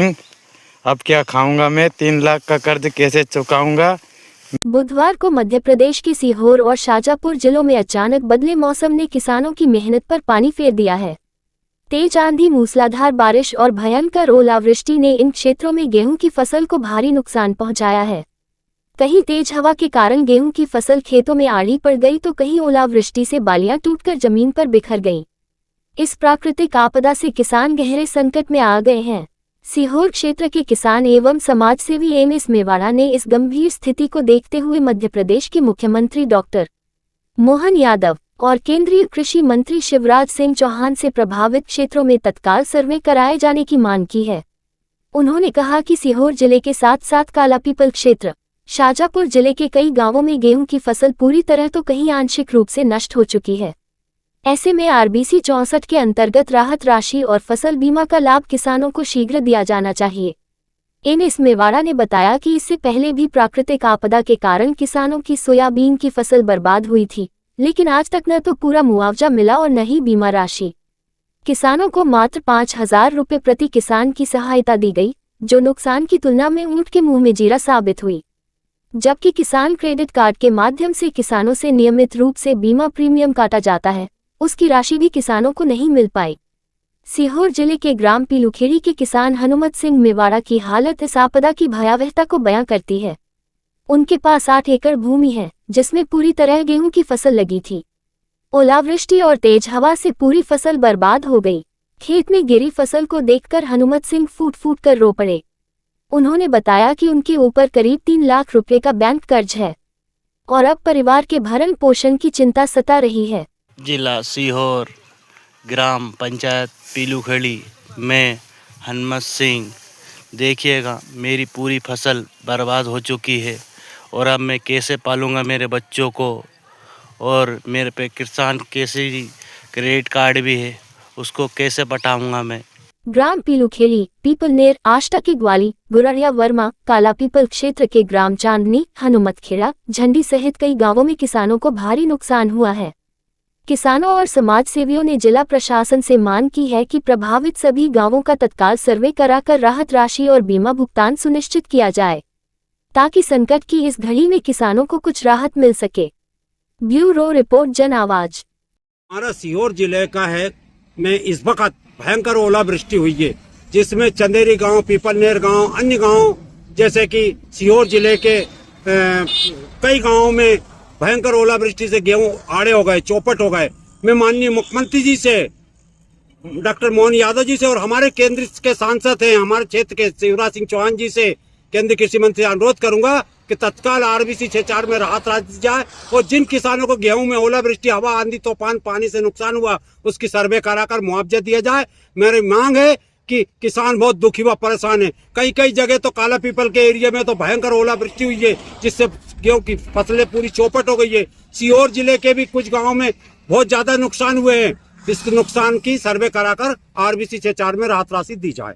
अब क्या खाऊंगा मैं, 3 लाख का कर्ज कैसे चुकाऊंगा। बुधवार को मध्य प्रदेश के सीहोर और शाजापुर जिलों में अचानक बदले मौसम ने किसानों की मेहनत पर पानी फेर दिया है। तेज आंधी, मूसलाधार बारिश और भयंकर ओलावृष्टि ने इन क्षेत्रों में गेहूं की फसल को भारी नुकसान पहुंचाया है। कहीं तेज हवा के कारण गेहूं की फसल खेतों में आड़ी पड़ गई तो कहीं ओलावृष्टि से बालियां टूटकर जमीन पर बिखर गईं। इस प्राकृतिक आपदा से किसान गहरे संकट में आ गए हैं। सीहोर क्षेत्र के किसान एवं समाजसेवी एमएस मेवाड़ा ने इस गंभीर स्थिति को देखते हुए मध्य प्रदेश के मुख्यमंत्री डॉक्टर मोहन यादव और केंद्रीय कृषि मंत्री शिवराज सिंह चौहान से प्रभावित क्षेत्रों में तत्काल सर्वे कराए जाने की मांग की है। उन्होंने कहा कि सीहोर जिले के साथ साथ कालापीपल क्षेत्र, शाजापुर जिले के कई गांवों में गेहूं की फसल पूरी तरह तो कहीं आंशिक रूप से नष्ट हो चुकी है। ऐसे में आरबीसी 64 के अंतर्गत राहत राशि और फसल बीमा का लाभ किसानों को शीघ्र दिया जाना चाहिए। एमएस मेवाड़ा ने बताया कि इससे पहले भी प्राकृतिक आपदा के कारण किसानों की सोयाबीन की फसल बर्बाद हुई थी, लेकिन आज तक न तो पूरा मुआवजा मिला और न ही बीमा राशि। किसानों को मात्र 5,000 रुपये प्रति किसान की सहायता दी गई, जो नुकसान की तुलना में ऊंट के मुंह में जीरा साबित हुई। जबकि किसान क्रेडिट कार्ड के माध्यम से किसानों से नियमित रूप से बीमा प्रीमियम काटा जाता है, उसकी राशि भी किसानों को नहीं मिल पाई। सीहोर जिले के ग्राम पीलूखेड़ी के किसान हनुमत सिंह मेवाड़ा की हालत इस आपदा की भयावहता को बयां करती है। उनके पास 8 एकड़ भूमि है, जिसमें पूरी तरह गेहूं की फसल लगी थी। ओलावृष्टि और तेज हवा से पूरी फसल बर्बाद हो गई। खेत में गिरी फसल को देखकर हनुमत सिंह फूट फूट कर रो पड़े। उन्होंने बताया कि उनके ऊपर करीब 3 लाख रुपए का बैंक कर्ज है और अब परिवार के भरण पोषण की चिंता सता रही है। जिला सीहोर, ग्राम पंचायत पीलूखेड़ी में हनुमत सिंह। देखिएगा, मेरी पूरी फसल बर्बाद हो चुकी है और अब मैं कैसे पालूंगा मेरे बच्चों को, और मेरे पे किसान कैसे क्रेडिट कार्ड भी है, उसको कैसे पटाऊंगा मैं। ग्राम पीलूखेड़ी, पीपलनेर, आष्टा की ग्वाली, गुररिया वर्मा, कालापीपल क्षेत्र के ग्राम चांदनी, हनुमतखेड़ा, झंडी सहित कई गांवों में किसानों को भारी नुकसान हुआ है। किसानों और समाजसेवियों ने जिला प्रशासन से मांग की है कि प्रभावित सभी गांवों का तत्काल सर्वे कराकर राहत राशि और बीमा भुगतान सुनिश्चित किया जाए, ताकि संकट की इस घड़ी में किसानों को कुछ राहत मिल सके। ब्यूरो रिपोर्ट, जन आवाज। हमारा सीहोर जिले का है में इस वक्त भयंकर ओलावृष्टि हुई है, जिसमें चंदेरी गांव, पीपलनेर गांव, अन्य गांव जैसे कि सीहोर जिले के कई गांवों में भयंकर ओलावृष्टि से गेहूं आड़े हो गए, चौपट हो गए। मैं माननीय मुख्यमंत्री जी से, डॉक्टर मोहन यादव जी से और हमारे केंद्र के सांसद हैं हमारे क्षेत्र के शिवराज सिंह चौहान जी से, केंद्रीय कृषि मंत्री अनुरोध करूंगा कि तत्काल आरबीसी 64 में राहत राशि दी जाए और जिन किसानों को गेहूं में ओलावृष्टि, हवा, आंधी, तूफान, पानी से नुकसान हुआ, उसकी सर्वे कराकर मुआवजा दिया जाए। मेरी मांग है कि किसान बहुत दुखी व परेशान है। कई जगह तो कालापीपल के एरिया में तो भयंकर ओलावृष्टि हुई है, जिससे गेहूं की फसलें पूरी चौपट हो गई है। सीहोर जिले के भी कुछ गाँव में बहुत ज्यादा नुकसान हुए हैं। इस नुकसान की सर्वे कराकर आरबीसी 64 में राहत राशि दी जाए।